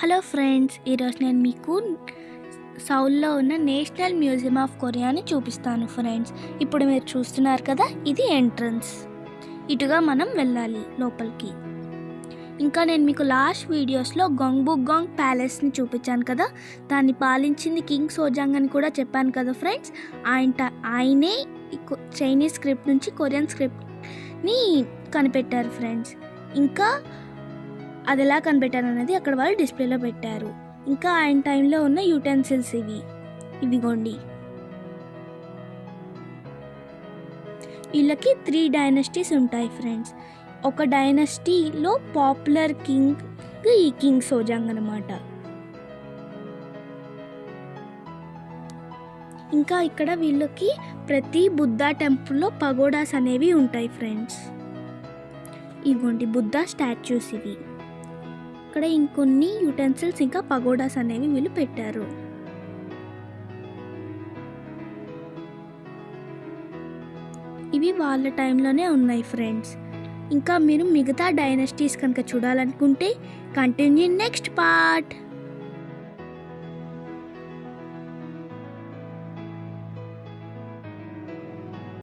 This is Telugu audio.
హలో ఫ్రెండ్స్, ఈరోజు నేను మీకు సౌల్లో ఉన్న నేషనల్ మ్యూజియం ఆఫ్ కొరియాని చూపిస్తాను ఫ్రెండ్స్. ఇప్పుడు మీరు చూస్తున్నారు కదా, ఇది ఎంట్రన్స్. ఇటుగా మనం వెళ్ళాలి లోపలికి. ఇంకా నేను మీకు లాస్ట్ వీడియోస్లో గంగ్బుక్గాంగ్ ప్యాలెస్ని చూపించాను కదా, దాన్ని పాలించింది కింగ్ సోజాంగ్ అని కూడా చెప్పాను కదా ఫ్రెండ్స్. ఆయనే చైనీస్ స్క్రిప్ట్ నుంచి కొరియన్ స్క్రిప్ట్ని కనిపెట్టారు ఫ్రెండ్స్. ఇంకా అది ఎలా కనిపెట్టారు అనేది అక్కడ వాళ్ళు డిస్ప్లేలో పెట్టారు. ఇంకా ఆయన టైంలో ఉన్న యూటెన్సిల్స్ ఇవిగోండి. వీళ్ళకి 3 డైనస్టీస్ ఉంటాయి ఫ్రెండ్స్. ఒక డైనస్టీలో పాపులర్ కింగ్ ఈ కింగ్ సోజాంగ్ అనమాట. ఇంకా ఇక్కడ వీళ్ళకి ప్రతి బుద్ధా టెంపుల్లో పగోడాస్ అనేవి ఉంటాయి ఫ్రెండ్స్. ఇవ్వండి బుద్ధా స్టాచ్యూస్ ఇవి. ఇక్కడ ఇంకొన్ని యూటెన్సిల్స్ ఇంకా పగోడాస్ అనేవి వీళ్ళు పెట్టారు. ఇవి వాళ్ళ టైంలోనే ఉన్నాయి ఫ్రెండ్స్. ఇంకా మీరు మిగతా డైనస్టీస్ కనుక చూడాలనుకుంటే కంటిన్యూ నెక్స్ట్ పార్ట్.